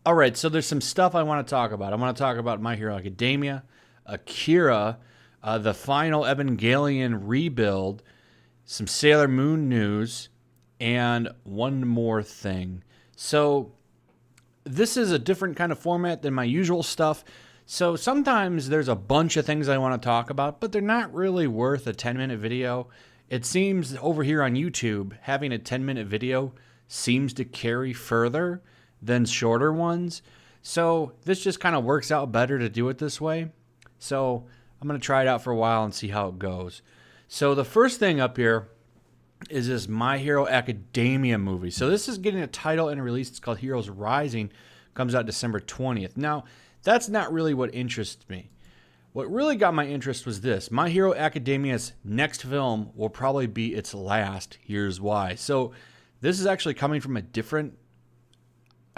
All right, so there's some stuff I want to talk about. I want to talk about My Hero Academia, Akira, the final Evangelion rebuild, some Sailor Moon news, and one more thing. So this is a different kind of format than my usual stuff. So sometimes there's a bunch of things I want to talk about, but they're not really worth a 10-minute video. It seems over here on YouTube, having a 10-minute video seems to carry further than shorter ones. So this just kind of works out better to do it this way. So I'm going to try it out for a while and see how it goes. So the first thing up here is this My Hero Academia movie. So this is getting a title and a release. It's called Heroes Rising. Comes out December 20th. Now, that's not really what interests me. What really got my interest was this. My Hero Academia's next film will probably be its last. Here's why. So this is actually coming from a different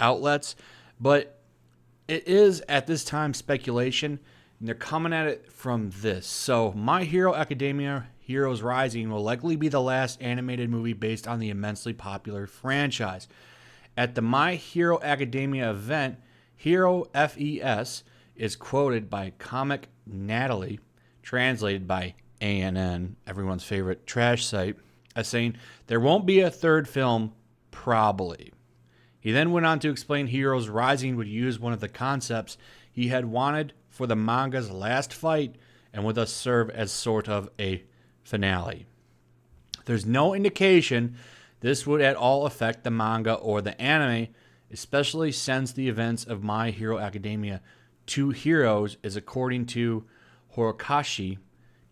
outlets, but it is at this time speculation, and they're coming at it from this. So My Hero Academia Heroes Rising will likely be the last animated movie based on the immensely popular franchise. At the My Hero Academia event, Hero FES is quoted by Comic Natalie, translated by ANN, everyone's favorite trash site, as saying, "There won't be a third film, probably." He then went on to explain Heroes Rising would use one of the concepts he had wanted for the manga's last fight and would thus serve as sort of a finale. There's no indication this would at all affect the manga or the anime, especially since the events of My Hero Academia 2 Heroes is according to Horikoshi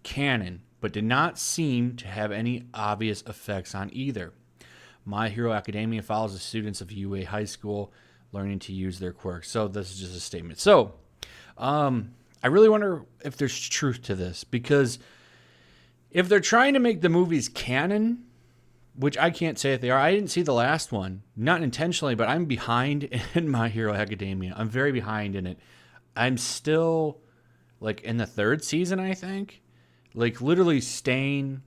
canon, but did not seem to have any obvious effects on either. My Hero Academia follows the students of UA High School learning to use their quirks. So this is just a statement. So I really wonder if there's truth to this, because if they're trying to make the movies canon, which I can't say if they are. I didn't see the last one, not intentionally, but I'm behind in My Hero Academia. I'm very behind in it. I'm still like in the 3rd season, I think. Like literally Stain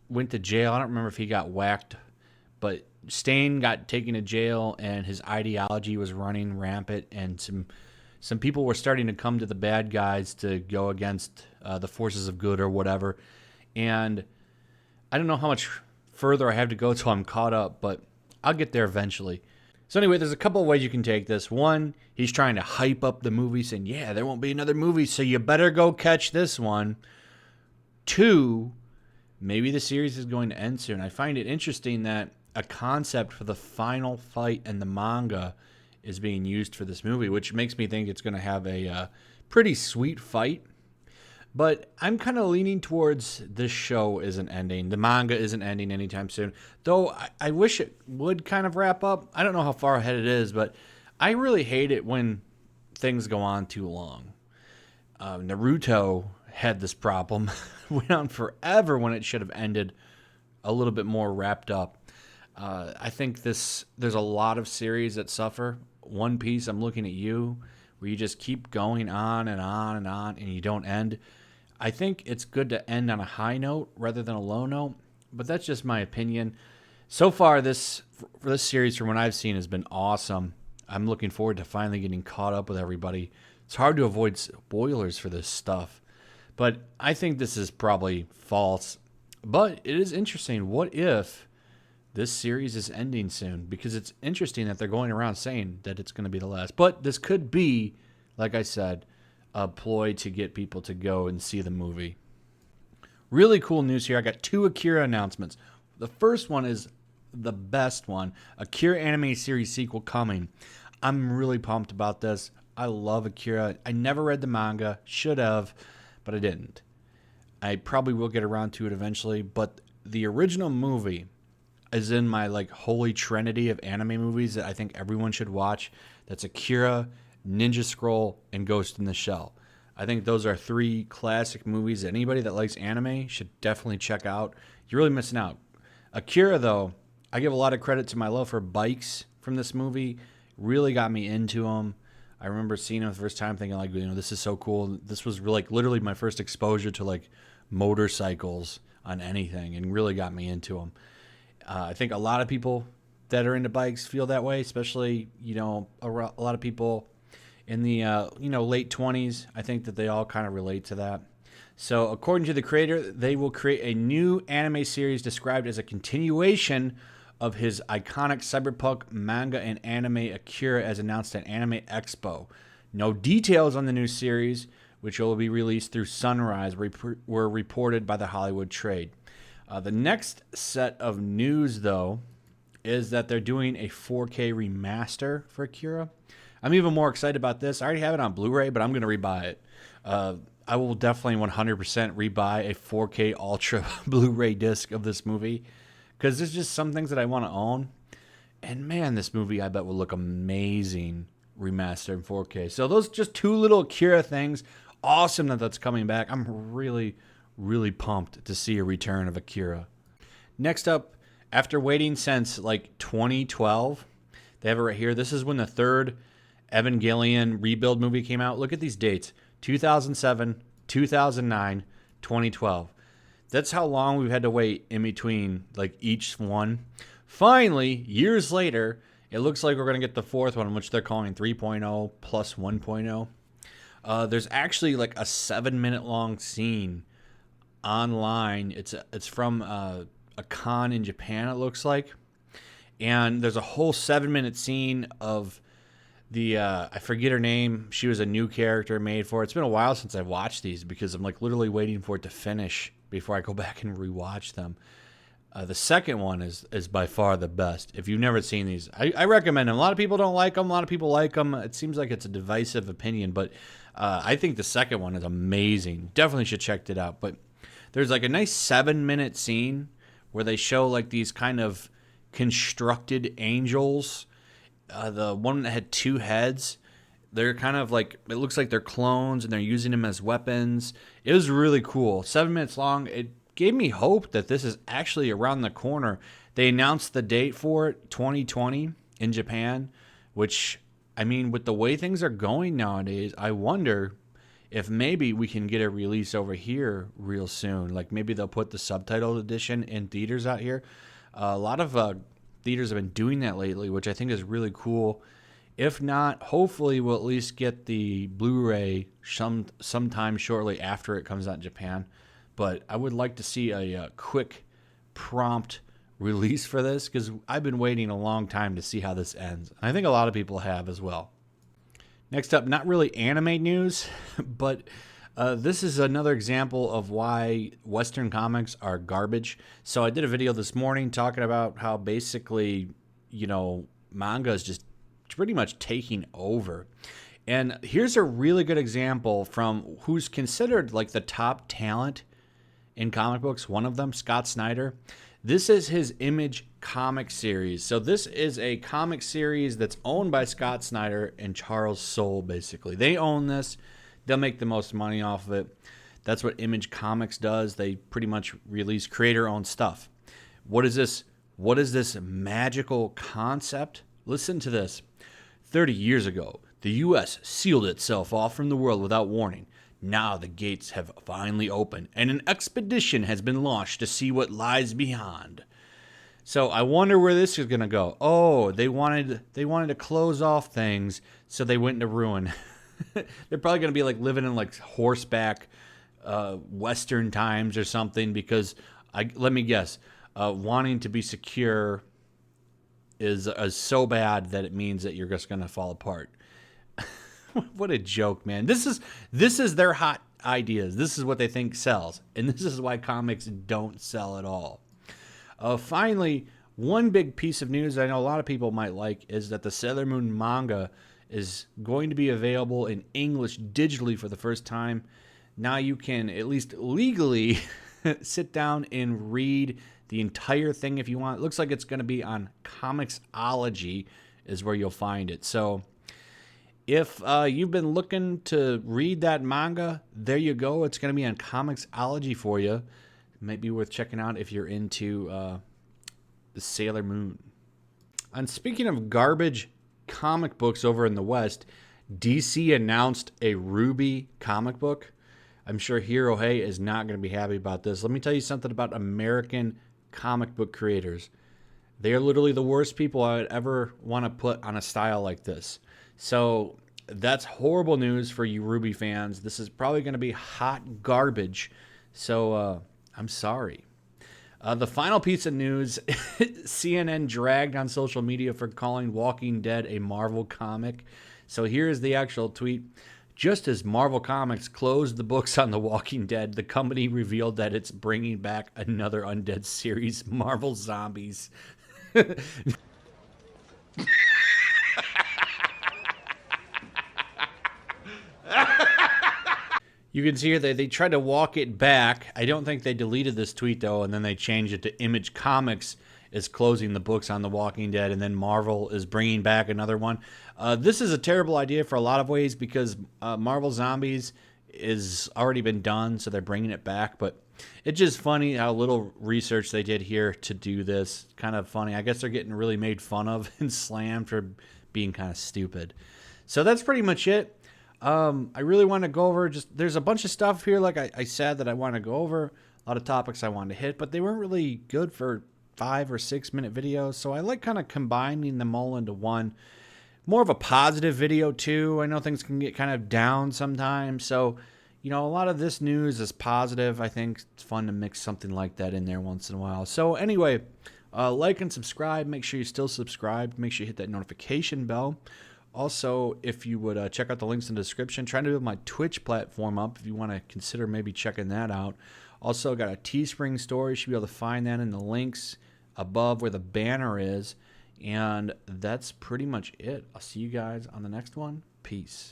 went to jail. I don't remember if he got whacked, but Stain got taken to jail and his ideology was running rampant, and some people were starting to come to the bad guys to go against the forces of good or whatever. And I don't know how much further I have to go till I'm caught up, but I'll get there eventually. So anyway, there's a couple of ways you can take this. One, he's trying to hype up the movie, saying, yeah, there won't be another movie, so you better go catch this one. 2, maybe the series is going to end soon. I find it interesting that a concept for the final fight in the manga is being used for this movie, which makes me think it's going to have a pretty sweet fight. But I'm kind of leaning towards this show isn't ending. The manga isn't ending anytime soon. Though I wish it would kind of wrap up. I don't know how far ahead it is, but I really hate it when things go on too long. Naruto had this problem. Went on forever when it should have ended a little bit more wrapped up. I think there's a lot of series that suffer. One Piece, I'm looking at you, where you just keep going on and on and on and you don't end. I think it's good to end on a high note rather than a low note, but that's just my opinion. So far, this series, from what I've seen, has been awesome. I'm looking forward to finally getting caught up with everybody. It's hard to avoid spoilers for this stuff, but I think this is probably false. But it is interesting. What if this series is ending soon? Because it's interesting that they're going around saying that it's going to be the last. But this could be, like I said, a ploy to get people to go and see the movie. Really cool news here. I got 2 Akira announcements. The first one is the best one. Akira anime series sequel coming. I'm really pumped about this. I love Akira. I never read the manga. Should have, but I didn't. I probably will get around to it eventually. But the original movie is in my holy trinity of anime movies that I think everyone should watch. That's Akira, Ninja Scroll, and Ghost in the Shell. I think those are 3 classic movies that anybody that likes anime should definitely check out. You're really missing out. Akira, though, I give a lot of credit to my love for bikes from this movie. Really got me into them. I remember seeing them the first time thinking, this is so cool. This was literally my first exposure to motorcycles on anything, and really got me into them. I think a lot of people that are into bikes feel that way, especially, you know, a lot of people in the, you know, late 20s. I think that they all kind of relate to that. So according to the creator, they will create a new anime series described as a continuation of his iconic cyberpunk manga and anime Akira, as announced at Anime Expo. No details on the new series, which will be released through Sunrise, were reported by the Hollywood Trade. The next set of news, though, is that they're doing a 4K remaster for Akira. I'm even more excited about this. I already have it on Blu-ray, but I'm going to rebuy it. I will definitely 100% rebuy a 4K Ultra Blu-ray disc of this movie, because there's just some things that I want to own. And man, this movie I bet will look amazing remastered in 4K. So those just two little Akira things. Awesome that that's coming back. I'm really, really pumped to see a return of Akira. Next up, after waiting since like 2012, they have it right here. This is when the third Evangelion rebuild movie came out. Look at these dates: 2007, 2009, 2012. That's how long we've had to wait in between like each one. Finally, years later, it looks like we're going to get the fourth one, which they're calling 3.0 plus 1.0. There's actually like a 7-minute long scene online. It's from a con in Japan, it looks like. And there's a whole 7-minute scene of the, I forget her name. She was a new character made for it. It's been a while since I've watched these because I'm like literally waiting for it to finish before I go back and rewatch them. The second one is by far the best. If you've never seen these, I recommend them. A lot of people don't like them. A lot of people like them. It seems like it's a divisive opinion, but I think the second one is amazing. Definitely should check it out. But there's like a nice 7-minute scene where they show like these kind of constructed angels. The one that had 2 heads, they're kind of like, it looks like they're clones and they're using them as weapons. It was really cool. 7 minutes long. It gave me hope that this is actually around the corner. They announced the date for it, 2020 in Japan, which, I mean, with the way things are going nowadays, I wonder if maybe we can get a release over here real soon. Like maybe they'll put the subtitled edition in theaters out here. A lot of theaters have been doing that lately, which I think is really cool. If not, hopefully we'll at least get the Blu-ray sometime shortly after it comes out in Japan. But I would like to see a quick, prompt release for this, because I've been waiting a long time to see how this ends. And I think a lot of people have as well. Next up, not really anime news, but this is another example of why Western comics are garbage. So I did a video this morning talking about how basically, you know, manga is just pretty much taking over. And here's a really good example from who's considered like the top talent in comic books. One of them, Scott Snyder. This is his Image comic series. So this is a comic series that's owned by Scott Snyder and Charles Soule, basically. They own this. They'll make the most money off of it. That's what Image Comics does. They pretty much release creator-owned stuff. What is this? What is this magical concept? Listen to this. 30 years ago, the U.S. sealed itself off from the world without warning. Now the gates have finally opened, and an expedition has been launched to see what lies beyond. So I wonder where this is going to go. Oh, they wanted to close off things, so they went into ruin. They're probably going to be like living in like horseback Western times or something, because let me guess, wanting to be secure is so bad that it means that you're just going to fall apart. What a joke, man. This is their hot ideas. This is what they think sells. And this is why comics don't sell at all. Finally, one big piece of news I know a lot of people might like is that the Sailor Moon manga is going to be available in English digitally for the first time. Now you can, at least legally, sit down and read the entire thing if you want. It looks like it's going to be on Comixology is where you'll find it. So if you've been looking to read that manga, there you go. It's going to be on Comixology for you. It might be worth checking out if you're into the Sailor Moon. And speaking of garbage comic books over in the West, DC announced a Ruby comic book. I'm sure Hirohei is not going to be happy about this. Let me tell you something about American comic book creators. They are literally the worst people I would ever want to put on a style like this. So that's horrible news for you Ruby fans. This is probably going to be hot garbage. So I'm sorry. The final piece of news, CNN dragged on social media for calling Walking Dead a Marvel comic. So here's the actual tweet. Just as Marvel Comics closed the books on The Walking Dead, the company revealed that it's bringing back another undead series, Marvel Zombies. You can see here they tried to walk it back. I don't think they deleted this tweet, though, and then they changed it to Image Comics is closing the books on The Walking Dead, and then Marvel is bringing back another one. This is a terrible idea for a lot of ways because Marvel Zombies is already been done, so they're bringing it back. But it's just funny how little research they did here to do this. Kind of funny. I guess they're getting really made fun of and slammed for being kind of stupid. So that's pretty much it. I really want to go over there's a bunch of stuff here, like I said, that I want to go over. A lot of topics I wanted to hit, but they weren't really good for 5 or 6 minute videos. So I like kind of combining them all into one. More of a positive video too. I know things can get kind of down sometimes. So, you know, a lot of this news is positive. I think it's fun to mix something like that in there once in a while. So anyway, like and subscribe. Make sure you're still subscribed. Make sure you hit that notification bell. Also, if you would check out the links in the description, trying to build my Twitch platform up if you want to consider maybe checking that out. Also, got a Teespring store. You should be able to find that in the links above where the banner is. And that's pretty much it. I'll see you guys on the next one. Peace.